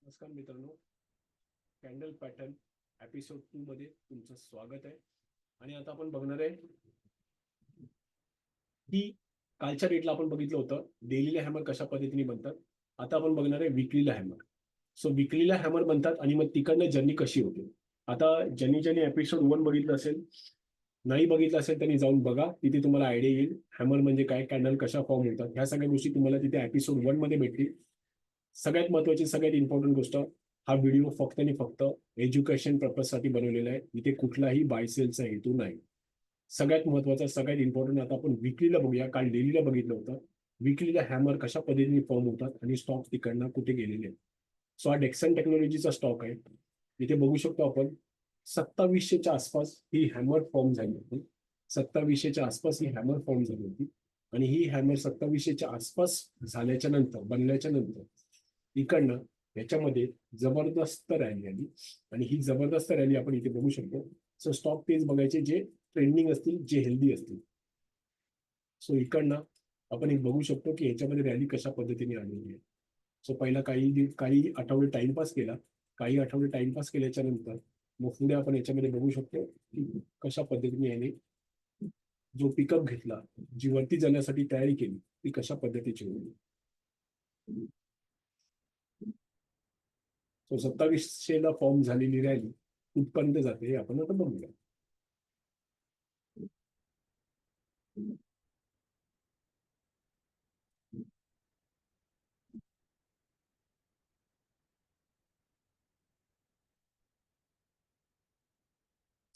नमस्कार मित्रांनो, candle pattern episode 2 मध्ये तुमचं स्वागत आहे. आणि आता आपण बघणार आहे की कालच्या डेटला आपण बघितलं होतं डेलीला हॅमर कशा पद्धतीने बनतात. आता आपण बघणार आहे विकलीला हॅमर. सो विकलीला हॅमर बनतात आणि मग तिकडनं जर्नी कशी होते. आता ज्यांनी एपिसोड 1 बघितलं असेल, नाही बघितलं असेल त्यांनी जाऊन बघा, तिथे तुम्हाला आयडिया येईल हॅमर म्हणजे काय, कॅन्डल कशा फॉर्म होतात, ह्या सगळ्या गोष्टी तुम्हाला तिथे एपिसोड 1 मध्ये भेटतील. सगळ्यात महत्वाची, सगळ्यात इम्पॉर्टंट गोष्ट, हा व्हिडिओ फक्त आणि फक्त एज्युकेशन पर्पजसाठी बनवलेला आहे. इथे कुठलाही बायसेलचा हेतू नाही. सगळ्यात महत्वाचा, सगळ्यात इम्पॉर्टंट, आता आपण विकलीला बघूया. काल डेलीला बघितलं होतं विकलीला हॅमर कशा पद्धतीने फॉर्म होतात आणि स्टॉक तिकडनं कुठे गेलेले आहेत. सो हा डेक्सन टेक्नॉलॉजीचा स्टॉक आहे. इथे बघू शकतो आपण 2700च्या आसपास ही हॅमर फॉर्म झाली होती. 2700च्या आसपास ही हॅमर फॉर्म झाली होती. आणि ही हॅमर 2700च्या आसपास झाल्याच्या नंतर, बनल्याच्या नंतर इकडनं याच्यामध्ये जबरदस्त रॅली आली. आणि ही जबरदस्त रॅली आपण इथे बघू शकतो. सो स्टॉक तेच बघायचे जे ट्रेंडिंग असतील, जे हेल्दी असतील. सो इकडनं आपण एक बघू शकतो की ह्याच्यामध्ये रॅली कशा पद्धतीने आलेली आहे. सो पहिला काही आठवडे टाइमपास केला. काही आठवडे टाइमपास केल्याच्या नंतर मग पुढे आपण याच्यामध्ये बघू शकतो की कशा पद्धतीने याने जो पिकअप घेतला, जी वरती जाण्यासाठी तयारी केली, ती कशा पद्धतीची होती. तो 2700ला फॉर्म झालेली रॅली कुठपर्यंत जाते हे आपण आता बघूया.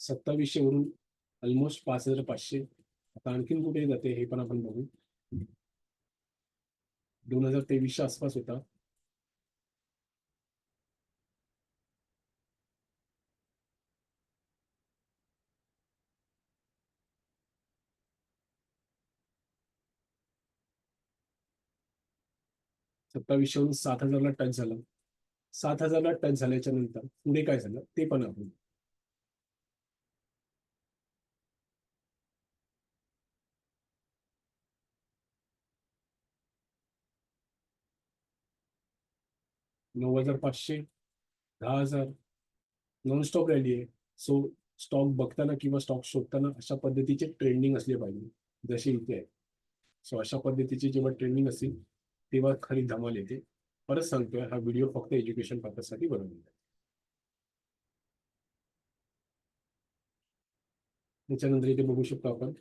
2700 वरून ऑलमोस्ट 5500 आता आणखीन कुठे जाते हे पण आपण बघू. 2023च्या आसपास होता. सत्तावीसशे वरून 7000ला टच झाला. 7000ला टच झाल्याच्या नंतर पुढे काय झालं ते पण आपण 9500, 10,000 नॉन स्टॉप रॅली आहे. सो स्टॉक बघताना किंवा स्टॉक शोधताना अशा पद्धतीचे ट्रेंडिंग असले पाहिजे, जसे इथे आहे. सो अशा पद्धतीची जेव्हा ट्रेंडिंग असतील तेव्हा खरी धमाल येते. परत सांगतोय, हा व्हिडिओ फक्त एज्युकेशन पर्पजसाठी बनवलेला आहे. त्याच्यानंतर इथे बघू शकतो आपण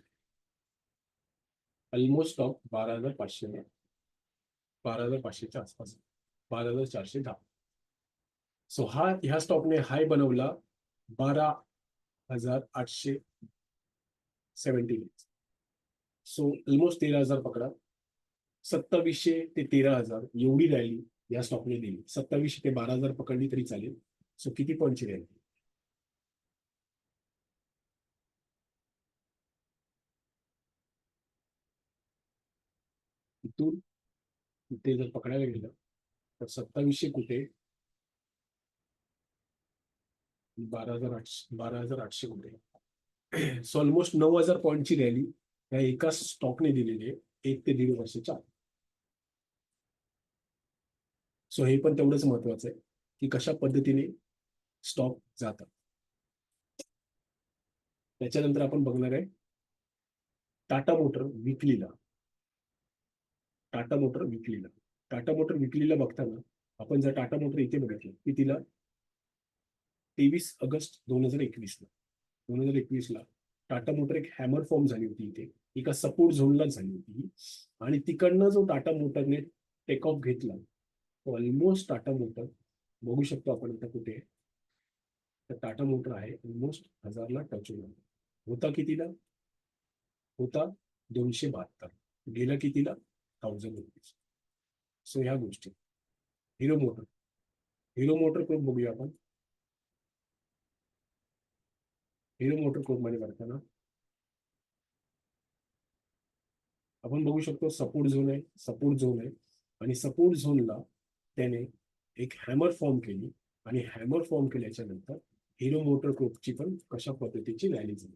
ऑलमोस्ट स्टॉक 12,500, 12,500च्या आसपास, 12,410. सो ह्या स्टॉकने हाय बनवला 12,870. सो ऑलमोस्ट 13,000 पकडा. 2700 ते 13,000 एवढी रॅली या स्टॉकने दिली. 2700 ते 12,000 पकडली तरी चालेल. सो किती पॉईंटची रॅली. इथून ते जर पकडायला गेलं तर 2700 कुठे, 12,800 कुठे. सो ऑलमोस्ट 9,000 पॉईंटची रॅली या एका स्टॉकने दिलेली आहे 1 ते 1.5 वर्षाच्या. सो हे पण तेवढंच महत्वाचं आहे की कशा पद्धतीने स्टॉक जातात. त्याच्यानंतर आपण बघणार आहे टाटा मोटर विकलीला. टाटा मोटर विकलीला, टाटा मोटर विकलीला बघताना आपण जर टाटा मोटर इथे बघितलं की तिला 23 ऑगस्ट 2021ला, 2021ला टाटा मोटर एक हॅमर फॉर्म झाली होती इथे, एका सपोर्ट झोनलाच झाली होती. आणि तिकडनं जो टाटा मोटरने टेक ऑफ घेतला तो ऑलमोस्ट टाटा मोटर बघू शकतो आपण आता कुठे आहे. तर टाटा मोटर आहे ऑलमोस्ट 1000ला टच होता कितीला होता, 272. गेला कितीला, 1000 रुपीज. सो ह्या गोष्टी. हिरो मोटर, हिरो मोटर कोण बघूया आपण. हिरो मोटर कोण मध्ये करताना आपण बघू शकतो सपोर्ट झोन आहे, सपोर्ट झोन आहे. आणि सपोर्ट झोनला त्याने एक हॅमर फॉर्म केली. आणि हॅमर फॉर्म केल्याच्या नंतर हिरो मोटर ग्रुपची पण कशा पद्धतीची रॅली झाली.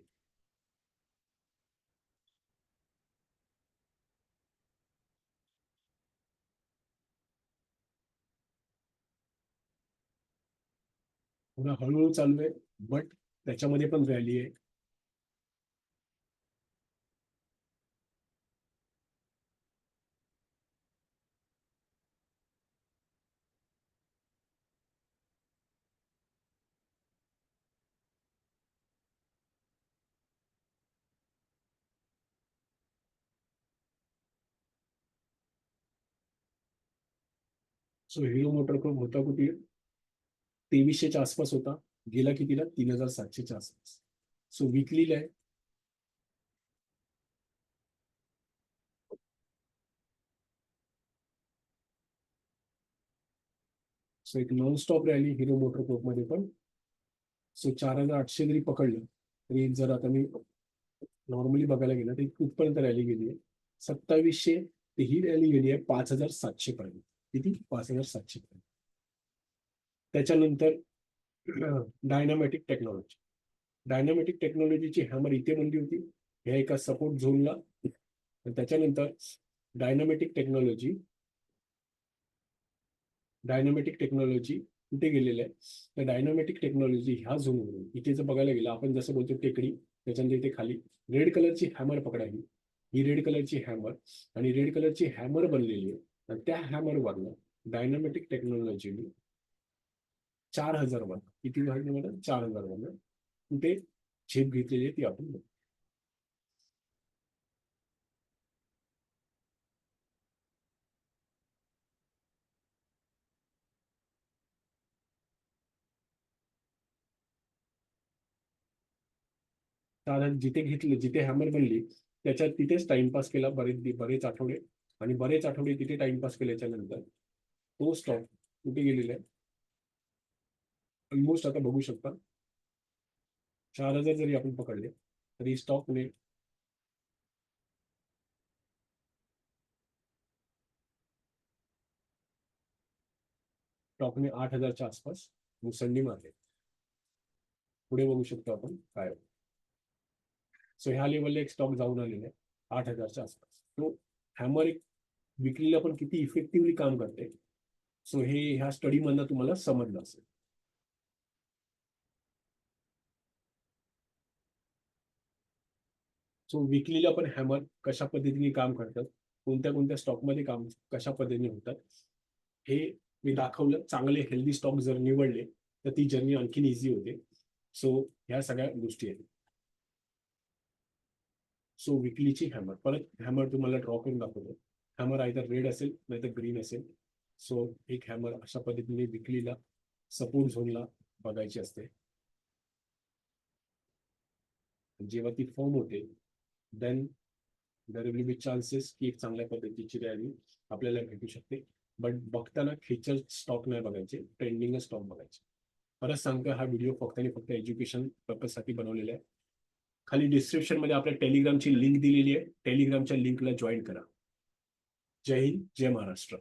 पुन्हा हळूहळू चालू आहे, बट त्याच्यामध्ये पण रॅली आहे. सो हिरो मोटर ग्रुप होता कुठे? 2300च्या आसपास होता. गेला कितीला? 3700च्या आसपास. सो विकलीला आहे. सो एक non stop rally hero motor group मध्ये पण. सो 4800 जरी पकडलं तरी, जर आता मी नॉर्मली बघायला गेलं तर कुठपर्यंत रॅली गेली आहे? 2700 ते ही रॅली गेली आहे 5700 पर्यंत. किती? 5700 पर्यंत. त्याच्यानंतर डायनामॅटिक टेक्नॉलॉजी. डायनामॅटिक टेक्नॉलॉजीची हॅमर इथे बनली होती, ह्या एका सपोर्ट झोनला. त्याच्यानंतर डायनामॅटिक टेक्नॉलॉजी डायनामॅटिक टेक्नॉलॉजी कुठे गेलेलं आहे? तर डायनामॅटिक टेक्नॉलॉजी ह्या झोनवरून इथे जर बघायला गेलं, आपण जसं बोलतो टेकडी, त्याच्यानंतर इथे खाली रेड कलरची हॅमर पकडायली. ही रेड कलरची हॅमर, आणि रेड कलरची हॅमर बनलेली आहे. आणि त्या हॅमरवरनं डायनामॅटिक टेक्नॉलॉजीने 4000 वर, किती झाली मॅडम? 4000 वर कुठे झेप घेतलेली आहे ती आपण बघू. साधारण जिथे घेतले, जिथे हॅमर बनली त्याच्यात तिथेच टाइमपास केला बरेच आठवडे. आणि बरेच आठवडे तिथे टाइमपास केल्याच्या नंतर तो स्टॉक कुठे गेलेला आहे? ऑलमोस्ट आता बघू शकता, 4000 जरी आपण पकडले तरी स्टॉकने स्टॉकने 8000च्या आसपास मुसंडी मारले. पुढे बघू शकतो आपण काय. सो ह्या लेवलला एक स्टॉक जाऊन आलेला आहे 8000च्या आसपास. तो हॅमर एक विक्रीला पण किती इफेक्टिव्हली काम करते, सो हे ह्या स्टडी मधनं तुम्हाला समजलं असेल. सो विकलीला पण हॅमर कशा पद्धतीने काम करतात, कोणत्या कोणत्या स्टॉकमध्ये काम कशा पद्धतीने होतात, हे मी दाखवलं. चांगले हेल्दी स्टॉक जर निवडले तर ती जर्नी आणखीन इझी होते. सो ह्या सगळ्या गोष्टी आहेत. सो विकलीची हॅमर, परत हॅमर तुम्हाला ड्रॉ करून दाखवतो. हॅमर आयदर रेड असेल नाही तर ग्रीन असेल. सो एक हॅमर अशा पद्धतीने विकलीला सपोर्ट झोनला बघायची असते. जेव्हा ती फॉर्म होते, then there will be chances की एक चांगल्या पद्धतीची रॅली आपल्याला भेटू शकते. बट बघताना फ्युचर स्टॉक नाही बघायचे, ट्रेंडिंग स्टॉक बघायचे. परत सांगतो, हा व्हिडिओ फक्त आणि फक्त एज्युकेशन पर्पजसाठी बनवलेला आहे. खाली डिस्क्रिप्शन मध्ये आपल्या टेलिग्रामची लिंक दिलेली आहे, टेलिग्रामच्या लिंकला जॉईन करा. जय हिंद, जय महाराष्ट्र.